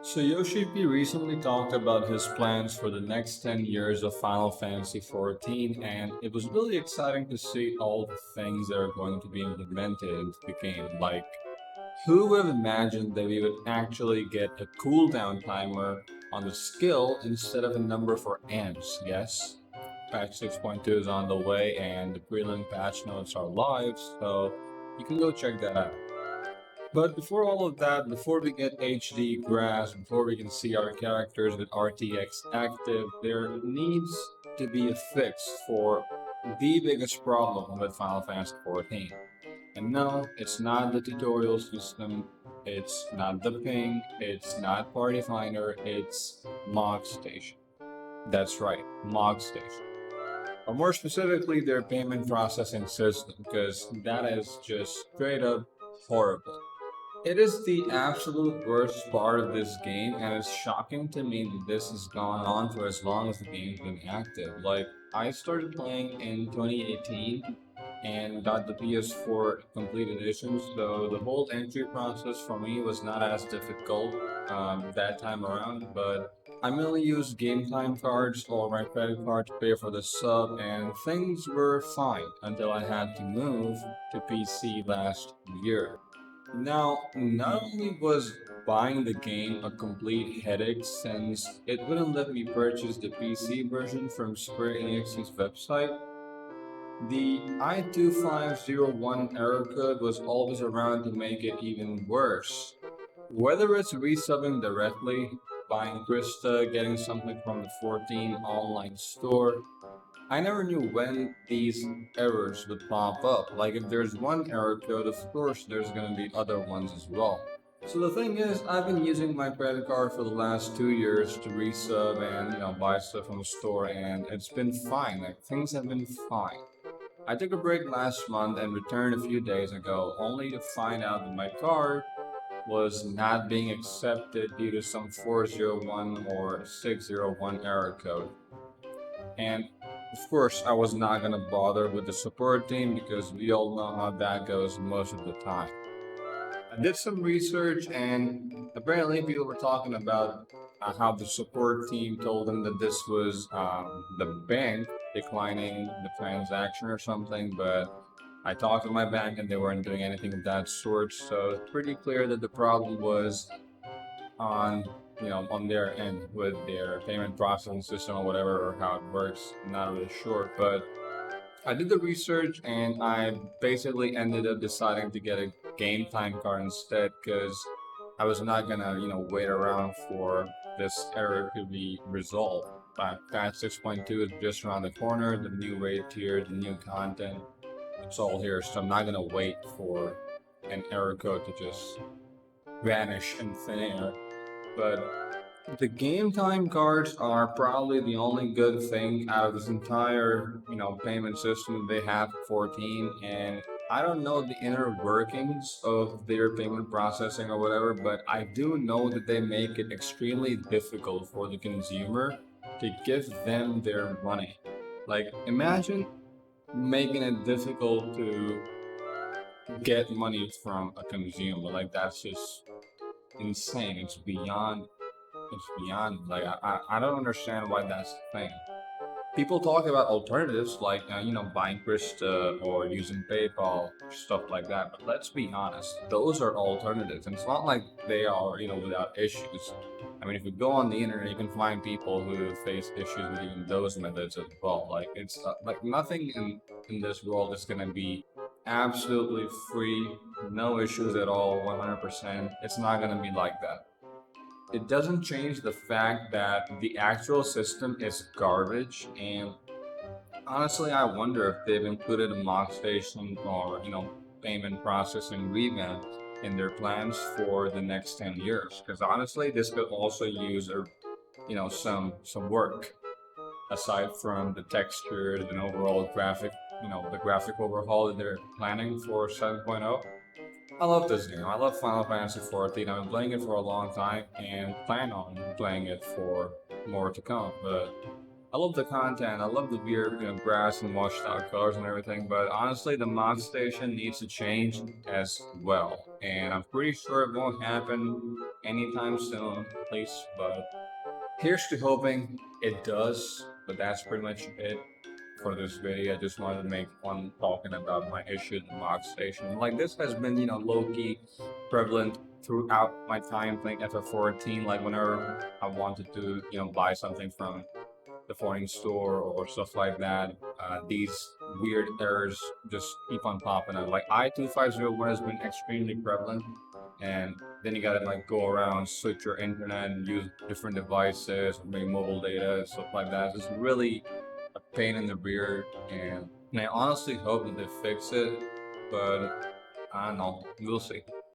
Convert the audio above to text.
So Yoshi P recently talked about his plans for the next 10 years of Final Fantasy XIV, and it was really exciting to see all the things that are going to be implemented into the game. Like, who would have imagined that we would actually get a cooldown timer on the skill instead of a number for amps? Yes, patch 6.2 is on the way, and the prelim patch notes are live, so you can go check that out. But before all of that, before we get HD grass, before we can see our characters with RTX active, there needs to be a fix for the biggest problem with Final Fantasy XIV. And no, it's not the tutorial system, it's not the ping, it's not Party Finder, it's Mog Station. That's right, Mog Station. Or more specifically, their payment processing system, because that is just straight up horrible. It is the absolute worst part of this game, and it's shocking to me that this has gone on for as long as the game's been active. Like, I started playing in 2018 and got the PS4 Complete Edition, so the whole entry process for me was not as difficult that time around, but I mainly used game time cards or my credit card to pay for the sub, and things were fine until I had to move to PC last year. Now, not only was buying the game a complete headache since it wouldn't let me purchase the PC version from Square Enix's website, the I2501 error code was always around to make it even worse. Whether it's resubbing directly, buying Krista, getting something from the 14 online store, I never knew when these errors would pop up. Like if there's one error code, of course there's gonna be other ones as well. So the thing is, I've been using my credit card for the last 2 years to resub and buy stuff from the store, and it's been fine. Like things have been fine. I took a break last month and returned a few days ago, only to find out that my card was not being accepted due to some 401 or 601 error code. And of course, I was not gonna bother with the support team because we all know how that goes most of the time. I did some research, and apparently, people were talking about how the support team told them that this was the bank declining the transaction or something, but I talked to my bank and they weren't doing anything of that sort, so it's pretty clear that the problem was on on their end with their payment processing system or whatever, or how it works. I'm not really sure, but I did the research and I basically ended up deciding to get a game time card instead because I was not gonna wait around for this error to be resolved. Patch 6.2 is just around the corner, the new rate tier, the new content, it's all here, so I'm not gonna wait for an error code to just vanish in thin air. But the game time cards are probably the only good thing out of this entire, payment system they have for 14. And I don't know the inner workings of their payment processing or whatever, but I do know that they make it extremely difficult for the consumer to give them their money. Like, imagine making it difficult to get money from a consumer. Like, that's just insane. It's beyond like I don't understand why that's the thing. People talk about alternatives like buying Krista or using PayPal, stuff like that. But let's be honest, those are alternatives, and it's not like they are without issues. I mean, if you go on the internet, you can find people who face issues with even those methods as well. Like it's like nothing in this world is gonna be absolutely free, no issues at all, 100%. It's not gonna be like that. It doesn't change the fact that the actual system is garbage, and honestly I wonder if they've included a mock station or payment processing revamp in their plans for the next 10 years, because honestly this could also use some work aside from the textures and overall graphic, the graphic overhaul that they're planning for 7.0. I love this game. I love Final Fantasy XIV. I've been playing it for a long time and plan on playing it for more to come. But I love the content. I love the weird, grass and washed out colors and everything. But honestly, the Mog Station needs to change as well. And I'm pretty sure it won't happen anytime soon, at least. But here's to hoping it does. But that's pretty much it for this video. I just wanted to make one talking about my issue in the Mog Station. Like this has been, low key prevalent throughout my time playing FF14. Like whenever I wanted to, buy something from the foreign store or stuff like that. These weird errors just keep on popping up. Like I-2501 has been extremely prevalent, and then you gotta like go around, switch your internet, and use different devices, maybe mobile data, and stuff like that. It's really a pain in the rear, and I honestly hope that they fix it, but I don't know. We'll see.